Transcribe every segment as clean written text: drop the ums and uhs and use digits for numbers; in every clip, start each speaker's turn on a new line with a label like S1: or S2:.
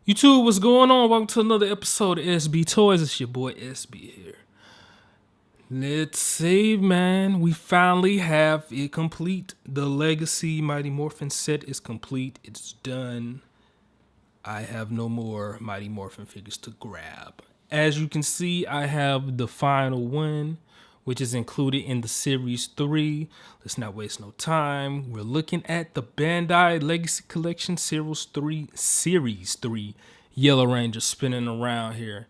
S1: YouTube, what's going on? Welcome to another episode of SB Toys. It's your boy SB here. Let's see, man. We finally have it complete. The Legacy Mighty Morphin set is complete. It's done. I have no more Mighty Morphin figures to grab. As you can see, I have the final one, which is included in the Series 3. Let's not waste no time. We're looking at the Bandai Legacy Collection Series 3 Yellow Ranger spinning around here.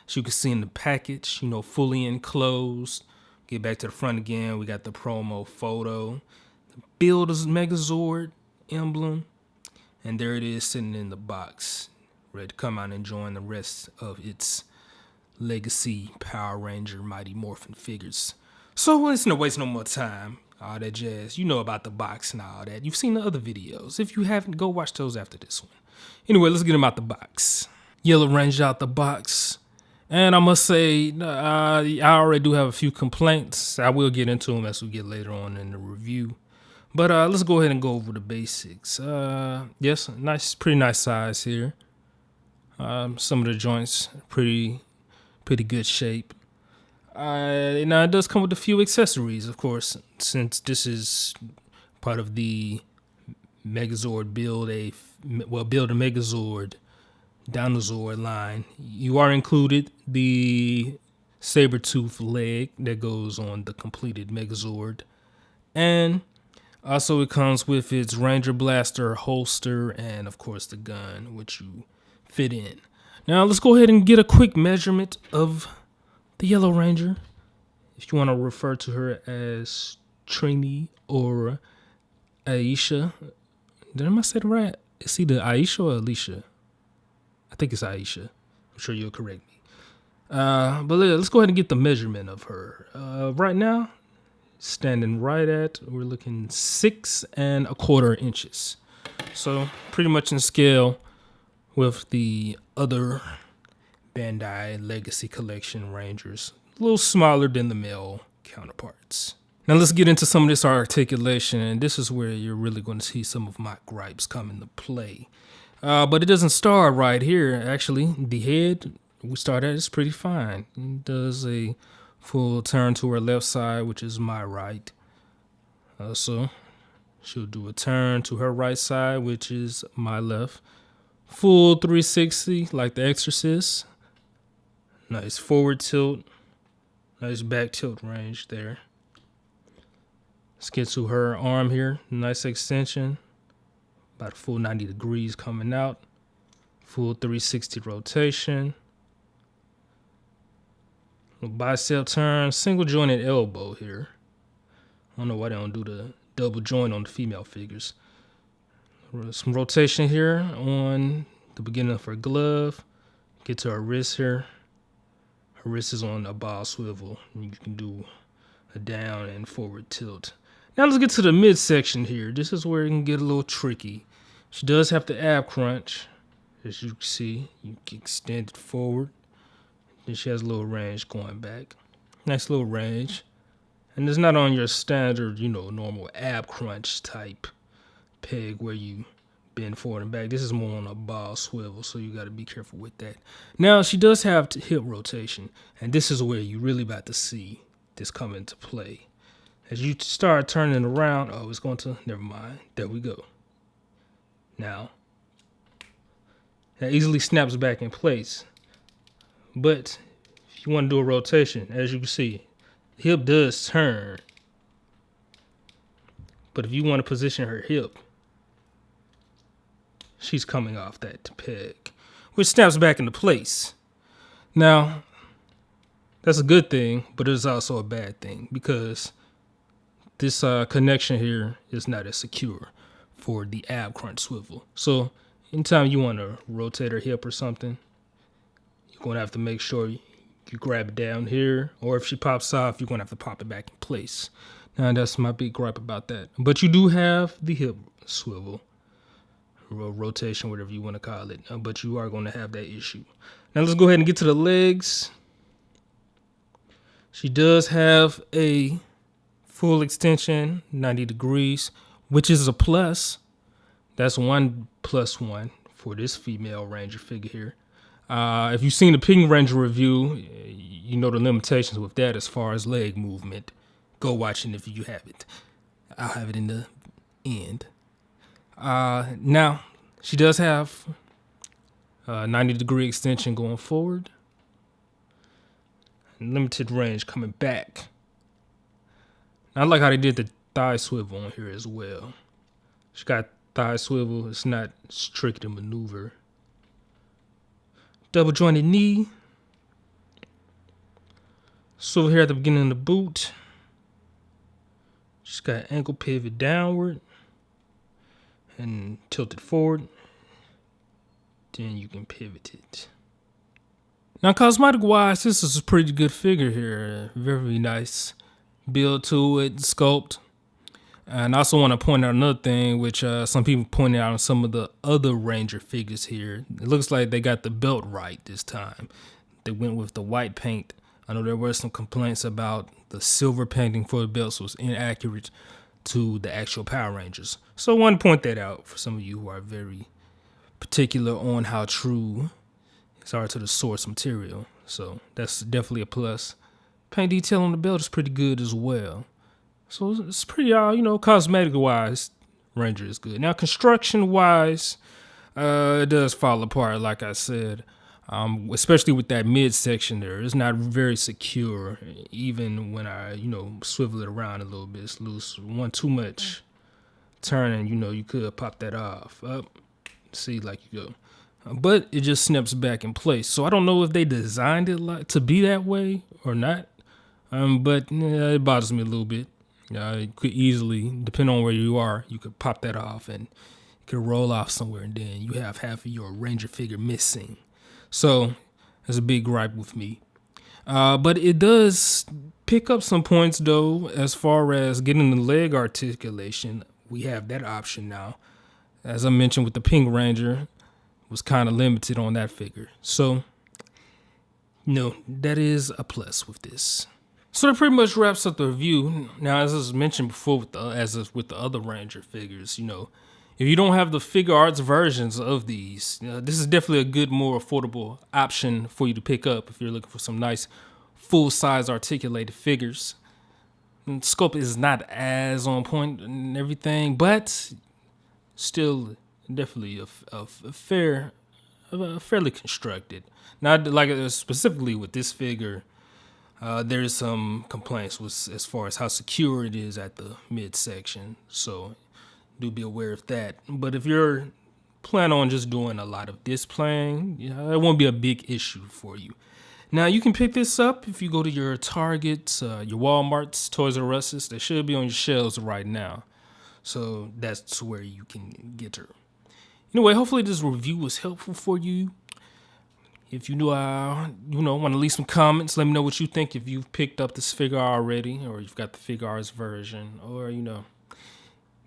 S1: As you can see in the package, fully enclosed. Get back to the front again. We got the promo photo, the Builder's Megazord emblem, and there it is sitting in the box, ready to come out and join the rest of its Legacy Power Ranger Mighty Morphin figures. So let's not waste no more time. All that jazz. You know about the box and all that. You've seen the other videos. If you haven't, go watch those after this one. Anyway, let's get them out the box. Yellow Ranger out the box. And I must say, I already do have a few complaints. I will get into them as we get later on in the review. But let's go ahead and go over the basics. Yes, pretty nice size here. Some of the joints pretty good shape. Now it does come with a few accessories, of course, since this is part of the Megazord build a Megazord Dinosaur line. You are included the saber-tooth leg that goes on the completed Megazord, and also it comes with its Ranger Blaster holster and of course the gun which you fit in. Now let's go ahead and get a quick measurement of the Yellow Ranger. If you want to refer to her as Trini or Aisha. Did I say it right? It's either Aisha or Alicia. I think it's Aisha. I'm sure you'll correct me. But let's go ahead and get the measurement of her. Right now, standing right at, we're looking 6 1/4 inches. So pretty much in scale with the other Bandai Legacy Collection Rangers. A little smaller than the male counterparts. Now let's get into some of this articulation, and this is where you're really going to see some of my gripes come into play. But it doesn't start right here, actually. The head we start at is pretty fine. It does a full turn to her left side, which is my right. So she'll do a turn to her right side, which is my left. Full 360 like the Exorcist. Nice forward tilt. Nice back tilt range there. Let's get to her arm here. Nice extension. About a full 90 degrees coming out. Full 360 rotation. Little bicep turn. Single jointed elbow here. I don't know why they don't do the double joint on the female figures. Some rotation here on the beginning of her glove. Get to her wrist here. Her wrist is on a ball swivel. You can do a down and forward tilt. Now let's get to the midsection here. This is where it can get a little tricky. She does have the ab crunch. As you can see, you can extend it forward. Then she has a little range going back. Nice little range. And it's not on your standard, normal ab crunch type peg where you bend forward and back. This is more on a ball swivel, so you got to be careful with that. Now she does have hip rotation, and this is where you really about to see this come into play. As you start turning around, it's going to, never mind. There we go. Now, that easily snaps back in place. But if you want to do a rotation, as you can see, the hip does turn. But if you want to position her hip, she's coming off that peg, which snaps back into place. Now, that's a good thing, but it's also a bad thing because this connection here is not as secure for the ab crunch swivel. So anytime you want to rotate her hip or something, you're going to have to make sure you grab it down here, or if she pops off, you're going to have to pop it back in place. Now that's my big gripe about that. But you do have the hip swivel, rotation, whatever you want to call it, but you are going to have that issue. Now let's go ahead and get to the legs. She does have a full extension, 90 degrees, which is a plus. That's 1 + 1 for this female Ranger figure here. If you've seen the Pink Ranger review, you know the limitations with that as far as leg movement. Go watch it if you haven't. I'll have it in the end. Now, she does have a 90-degree extension going forward. Limited range coming back. I like how they did the thigh swivel on here as well. She got thigh swivel. It's not tricky to maneuver. Double jointed knee. Swivel here at the beginning of the boot. She's got ankle pivot downward and tilted forward. Then you can pivot it. Now, cosmetic wise, this is a pretty good figure here. Very nice build to it, sculpt. And I also want to point out another thing, which some people pointed out on some of the other Ranger figures here. It looks like they got the belt right this time. They went with the white paint. I know there were some complaints about the silver painting for the belts was inaccurate to the actual Power Rangers. So I want to point that out for some of you who are very particular on how true these are to the source material. So that's definitely a plus. Paint detail on the belt is pretty good as well. So it's pretty, cosmetic-wise, Ranger is good. Now, construction-wise, it does fall apart, like I said. Especially with that midsection there. It's not very secure, even when I, swivel it around a little bit. It's loose. One too much turning, you could pop that off. Up, see, like you go. But it just snaps back in place. So I don't know if they designed it to be that way or not. But it bothers me a little bit. It could easily, depending on where you are, you could pop that off and it could roll off somewhere, and then you have half of your Ranger figure missing. So that's a big gripe with me. But it does pick up some points, though, as far as getting the leg articulation. We have that option now. As I mentioned with the Pink Ranger, was kind of limited on that figure. So, that is a plus with this. So that pretty much wraps up the review. Now, as I was mentioned before, with the other Ranger figures, if you don't have the figure arts versions of these, this is definitely a good, more affordable option for you to pick up if you're looking for some nice, full-size articulated figures. And scope is not as on point and everything, but still definitely fairly constructed. Not like specifically with this figure. There's some complaints as far as how secure it is at the midsection, so do be aware of that. But if you're planning on just doing a lot of displaying, it won't be a big issue for you. Now, you can pick this up if you go to your Targets, your Walmarts, Toys R Us's. They should be on your shelves right now, so that's where you can get her. Anyway, hopefully this review was helpful for you. If you want to leave some comments, let me know what you think. If you've picked up this figure already, or you've got the figure arts version, or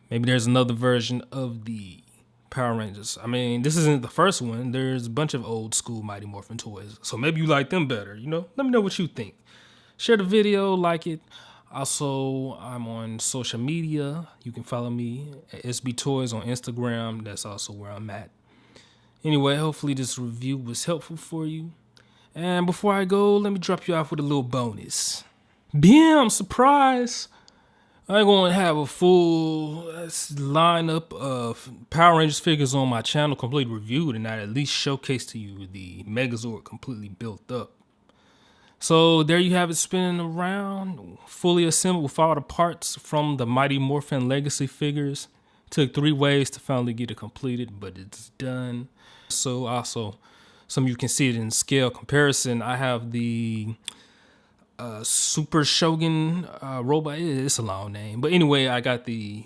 S1: maybe there's another version of the Power Rangers. I mean, this isn't the first one. There's a bunch of old school Mighty Morphin toys, so maybe you like them better. Let me know what you think. Share the video, like it. Also, I'm on social media. You can follow me at SB Toys on Instagram. That's also where I'm at. Anyway, hopefully this review was helpful for you. And before I go, let me drop you off with a little bonus. Bam! Surprise! I'm going to have a full lineup of Power Rangers figures on my channel, completely reviewed, and I at least showcase to you the Megazord completely built up. So there you have it spinning around, fully assembled with all the parts from the Mighty Morphin Legacy figures. Took 3 ways to finally get it completed, but it's done. So also, some of you can see it in scale comparison. I have the Super Shogun robot. It's a long name. But anyway, I got the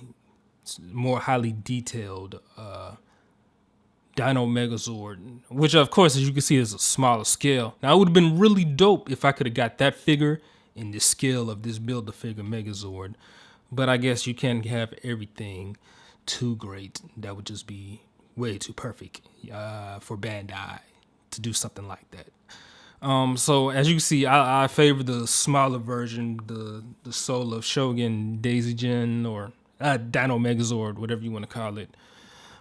S1: more highly detailed Dino Megazord, which of course, as you can see, is a smaller scale. Now, it would have been really dope if I could have got that figure in the scale of this Build-A-Figure Megazord. But I guess you can't have everything too great. That would just be way too perfect for Bandai to do something like that. So as you can see, I favor the smaller version, the Soul of Shogun Daisy Gen, or Dino Megazord, whatever you want to call it.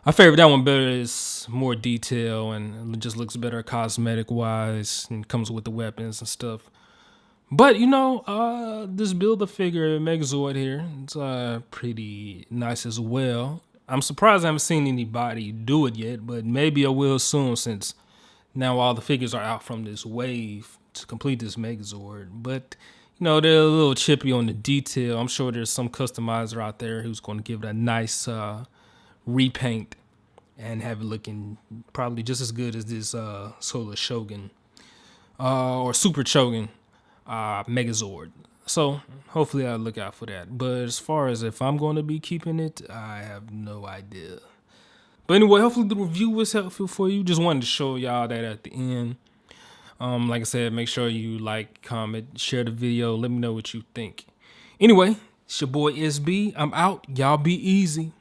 S1: I favorite that one better. It's more detail and it just looks better cosmetic wise and comes with the weapons and stuff. But this Build-A-Figure Megazord here, it's pretty nice as well. I'm surprised I haven't seen anybody do it yet, but maybe I will soon since now all the figures are out from this wave to complete this Megazord. But they're a little chippy on the detail. I'm sure there's some customizer out there who's going to give it a nice repaint and have it looking probably just as good as this Solar Shogun or Super Shogun Megazord. So hopefully I'll look out for that. But as far as if I'm going to be keeping it, I have no idea. But anyway, hopefully the review was helpful for you. Just wanted to show y'all that at the end. Like I said, make sure you like, comment, share the video. Let me know what you think. Anyway, it's your boy SB. I'm out. Y'all be easy.